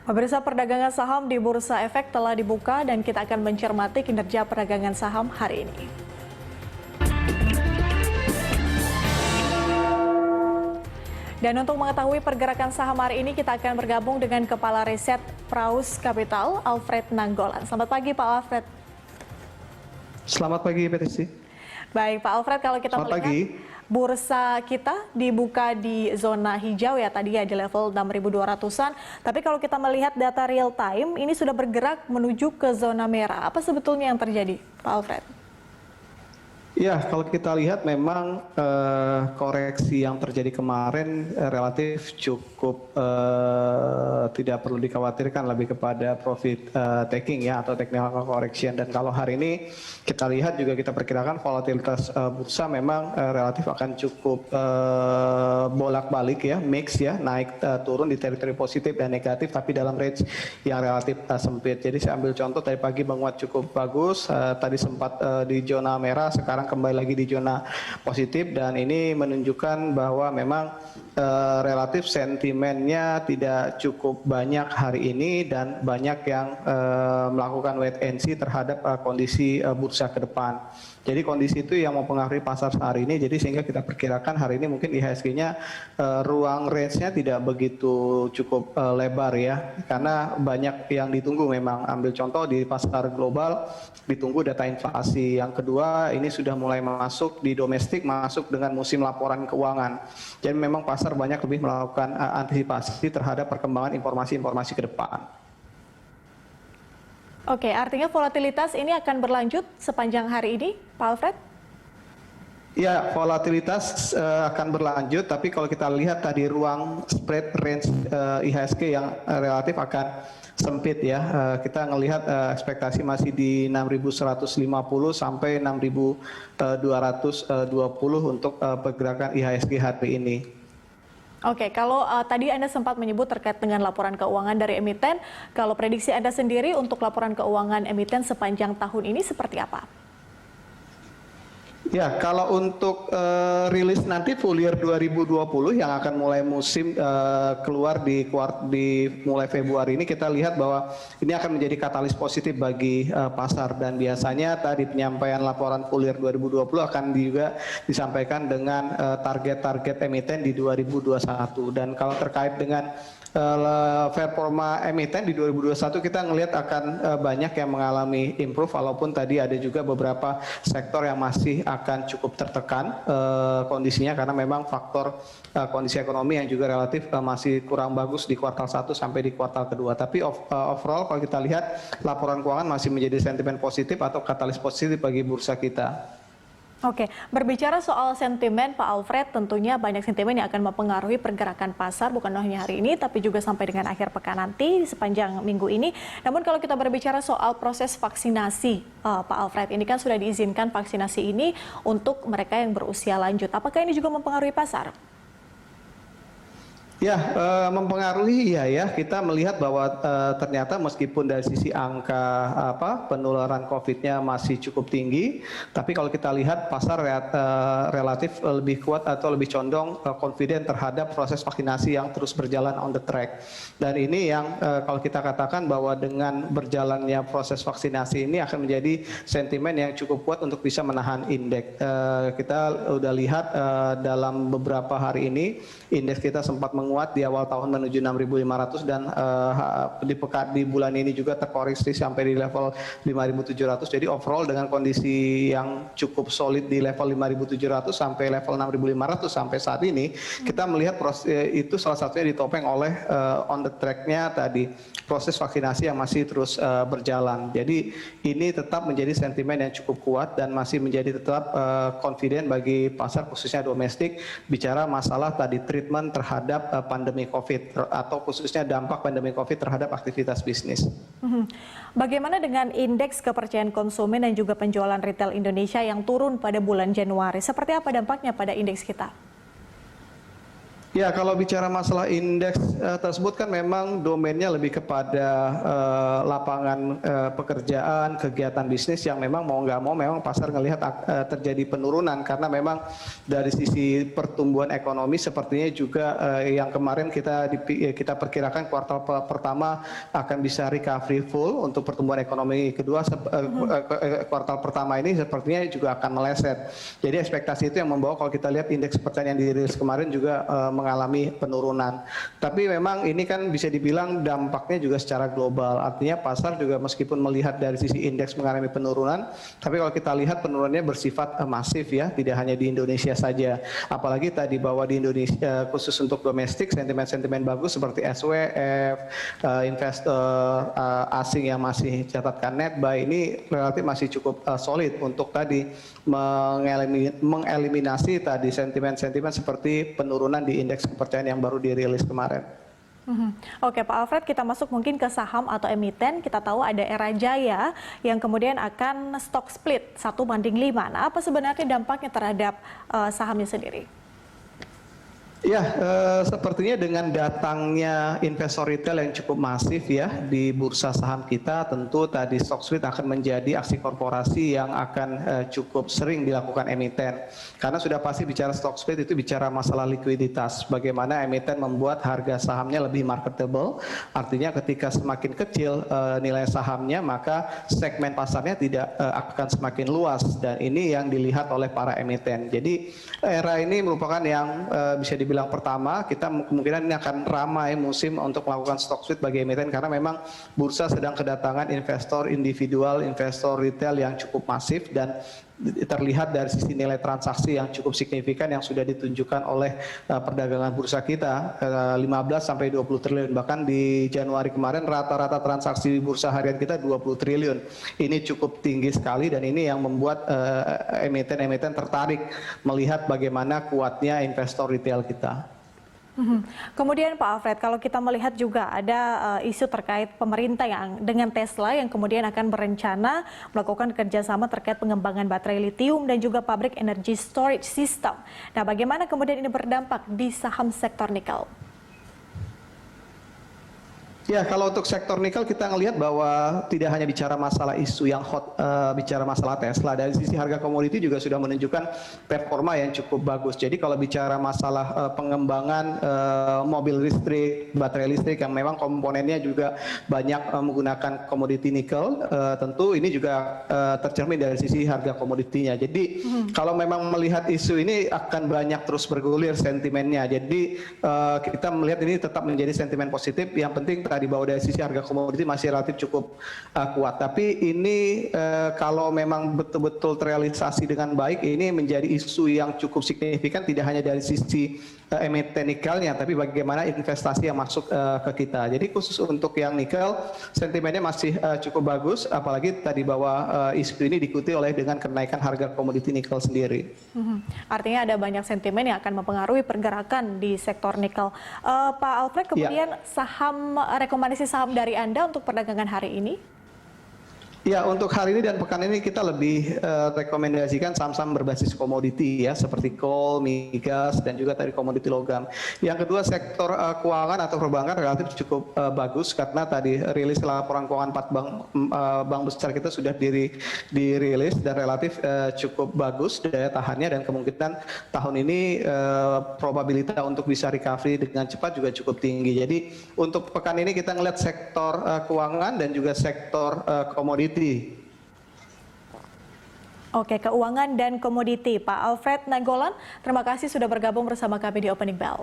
Pemirsa, perdagangan saham di Bursa Efek telah dibuka dan kita akan mencermati kinerja perdagangan saham hari ini. Dan untuk mengetahui pergerakan saham hari ini, kita akan bergabung dengan Kepala Riset Praus Capital, Alfred Nanggolan. Selamat pagi, Pak Alfred. Selamat pagi, Petisi. Baik, Pak Alfred, kalau kita melihat bursa kita dibuka di zona hijau ya, tadi ya di level 6.200-an. Tapi kalau kita melihat data real time, ini sudah bergerak menuju ke zona merah. Apa sebetulnya yang terjadi, Pak Alfred? Ya, kalau kita lihat memang koreksi yang terjadi kemarin relatif cukup tidak perlu dikhawatirkan, lebih kepada profit taking ya, atau technical correction. Dan kalau hari ini kita lihat juga kita perkirakan volatilitas bursa memang relatif akan cukup bolak-balik ya, mix ya, naik turun di teritori positif dan negatif, tapi dalam range yang relatif sempit. Jadi saya ambil contoh, tadi pagi menguat cukup bagus, tadi sempat di zona merah, sekarang kembali lagi di zona positif, dan ini menunjukkan bahwa memang relatif sentimennya tidak cukup banyak hari ini dan banyak yang melakukan wait and see terhadap kondisi bursa ke depan. Jadi kondisi itu yang mempengaruhi pasar hari ini, jadi sehingga kita perkirakan hari ini mungkin IHSG-nya ruang range-nya tidak begitu cukup lebar ya, karena banyak yang ditunggu memang. Ambil contoh di pasar global, ditunggu data inflasi. Yang kedua, ini sudah mulai masuk di domestik, masuk dengan musim laporan keuangan. Jadi memang pasar banyak lebih melakukan antisipasi terhadap perkembangan informasi-informasi ke depan. Oke, artinya volatilitas ini akan berlanjut sepanjang hari ini, Pak Alfred? Ya, volatilitas akan berlanjut, tapi kalau kita lihat tadi ruang spread range IHSG yang relatif akan sempit ya. Kita melihat ekspektasi masih di 6.150 sampai 6.220 untuk pergerakan IHSG hari ini. Oke, kalau tadi Anda sempat menyebut terkait dengan laporan keuangan dari emiten, kalau prediksi Anda sendiri untuk laporan keuangan emiten sepanjang tahun ini seperti apa? Ya, kalau untuk rilis nanti full year 2020 yang akan mulai musim keluar di mulai Februari ini, kita lihat bahwa ini akan menjadi katalis positif bagi pasar, dan biasanya tadi penyampaian laporan full year 2020 akan juga disampaikan dengan target-target emiten di 2021. Dan kalau terkait dengan performa emiten di 2021, kita ngelihat akan banyak yang mengalami improve, walaupun tadi ada juga beberapa sektor yang masih akan cukup tertekan kondisinya, karena memang faktor kondisi ekonomi yang juga relatif masih kurang bagus di kuartal 1 sampai di kuartal kedua. Tapi overall kalau kita lihat laporan keuangan masih menjadi sentimen positif atau katalis positif bagi bursa kita. Oke, berbicara soal sentimen, Pak Alfred, tentunya banyak sentimen yang akan mempengaruhi pergerakan pasar, bukan hanya hari ini, tapi juga sampai dengan akhir pekan nanti, sepanjang minggu ini. Namun kalau kita berbicara soal proses vaksinasi, Pak Alfred, ini kan sudah diizinkan vaksinasi ini untuk mereka yang berusia lanjut. Apakah ini juga mempengaruhi pasar? Ya, mempengaruhi ya. Kita melihat bahwa ternyata meskipun dari sisi angka penularan COVID-nya masih cukup tinggi, tapi kalau kita lihat pasar relatif lebih kuat atau lebih condong confident terhadap proses vaksinasi yang terus berjalan on the track. Dan ini yang kalau kita katakan bahwa dengan berjalannya proses vaksinasi ini akan menjadi sentimen yang cukup kuat untuk bisa menahan indeks. Kita udah lihat dalam beberapa hari ini indeks kita sempat menguat di awal tahun menuju 6.500, dan di bulan ini juga terkoreksi sampai di level 5.700. Jadi overall dengan kondisi yang cukup solid di level 5.700 sampai level 6.500 sampai saat ini, kita melihat itu salah satunya ditopeng oleh on the track-nya tadi proses vaksinasi yang masih terus berjalan. Jadi ini tetap menjadi sentimen yang cukup kuat dan masih menjadi tetap confident bagi pasar khususnya domestik, bicara masalah tadi treatment terhadap pandemi COVID atau khususnya dampak pandemi COVID terhadap aktivitas bisnis. Bagaimana dengan indeks kepercayaan konsumen dan juga penjualan retail Indonesia yang turun pada bulan Januari? Seperti apa dampaknya pada indeks kita? Ya, kalau bicara masalah indeks tersebut kan memang domainnya lebih kepada lapangan pekerjaan, kegiatan bisnis yang memang mau nggak mau memang pasar ngelihat terjadi penurunan karena memang dari sisi pertumbuhan ekonomi sepertinya juga yang kemarin kita perkirakan kuartal pertama akan bisa recovery full untuk pertumbuhan ekonomi kedua, kuartal pertama ini sepertinya juga akan meleset. Jadi ekspektasi itu yang membawa kalau kita lihat indeks kepercayaan yang dirilis kemarin juga mengalami penurunan. Tapi memang ini kan bisa dibilang dampaknya juga secara global. Artinya pasar juga meskipun melihat dari sisi indeks mengalami penurunan, tapi kalau kita lihat penurunannya bersifat masif ya, tidak hanya di Indonesia saja. Apalagi tadi bahwa di Indonesia khusus untuk domestik sentimen-sentimen bagus seperti SWF, investor asing yang masih catatkan net buy ini relatif masih cukup solid untuk tadi mengeliminasi tadi sentimen-sentimen seperti penurunan di indeks kepercayaan yang baru dirilis kemarin. Oke Pak Alfred, kita masuk mungkin ke saham atau emiten. Kita tahu ada Era Jaya yang kemudian akan stock split 1:5. Nah, apa sebenarnya dampaknya terhadap sahamnya sendiri? Ya, sepertinya dengan datangnya investor retail yang cukup masif ya di bursa saham kita, tentu tadi stock split akan menjadi aksi korporasi yang akan cukup sering dilakukan emiten. Karena sudah pasti bicara stock split itu bicara masalah likuiditas, bagaimana emiten membuat harga sahamnya lebih marketable, artinya ketika semakin kecil nilai sahamnya maka segmen pasarnya tidak akan semakin luas, dan ini yang dilihat oleh para emiten. Jadi era ini merupakan yang bisa dibilang pertama, kita kemungkinan ini akan ramai musim untuk melakukan stock split bagi emiten karena memang bursa sedang kedatangan investor individual, investor retail yang cukup masif dan terlihat dari sisi nilai transaksi yang cukup signifikan yang sudah ditunjukkan oleh perdagangan bursa kita 15 sampai 20 triliun, bahkan di Januari kemarin rata-rata transaksi bursa harian kita 20 triliun. Ini cukup tinggi sekali dan ini yang membuat emiten-emiten tertarik melihat bagaimana kuatnya investor retail kita. Kemudian Pak Alfred, kalau kita melihat juga ada isu terkait pemerintah yang dengan Tesla yang kemudian akan berencana melakukan kerjasama terkait pengembangan baterai litium dan juga pabrik energy storage system. Nah, bagaimana kemudian ini berdampak di saham sektor nikel? Ya, kalau untuk sektor nikel kita ngelihat bahwa tidak hanya bicara masalah isu yang hot, bicara masalah Tesla, dari sisi harga komoditi juga sudah menunjukkan performa yang cukup bagus. Jadi kalau bicara masalah pengembangan mobil listrik, baterai listrik yang memang komponennya juga banyak menggunakan komoditi nikel, tentu ini juga tercermin dari sisi harga komoditinya. Jadi kalau memang melihat isu ini akan banyak terus bergulir sentimennya. Jadi kita melihat ini tetap menjadi sentimen positif. Yang penting di bawah dari sisi harga komoditi masih relatif cukup kuat. Tapi ini kalau memang betul-betul terrealisasi dengan baik, ini menjadi isu yang cukup signifikan tidak hanya dari sisi emiten nikelnya, tapi bagaimana investasi yang masuk ke kita. Jadi khusus untuk yang nikel, sentimennya masih cukup bagus, apalagi tadi bahwa isu ini diikuti oleh dengan kenaikan harga komoditi nikel sendiri. Artinya ada banyak sentimen yang akan mempengaruhi pergerakan di sektor nikel. Pak Alfred, kemudian rekomendasi saham dari Anda untuk perdagangan hari ini? Ya, untuk hari ini dan pekan ini kita lebih rekomendasikan saham-saham berbasis komoditi ya, seperti coal, migas, dan juga tadi komoditi logam. Yang kedua, sektor keuangan atau perbankan relatif cukup bagus karena tadi rilis laporan keuangan 4 bank besar kita sudah dirilis dan relatif cukup bagus daya tahannya, dan kemungkinan tahun ini probabilitas untuk bisa recovery dengan cepat juga cukup tinggi. Jadi untuk pekan ini kita ngelihat sektor keuangan dan juga sektor komoditi. Oke, keuangan dan komoditi. Pak Alfred Nainggolan, terima kasih sudah bergabung bersama kami di Opening Bell.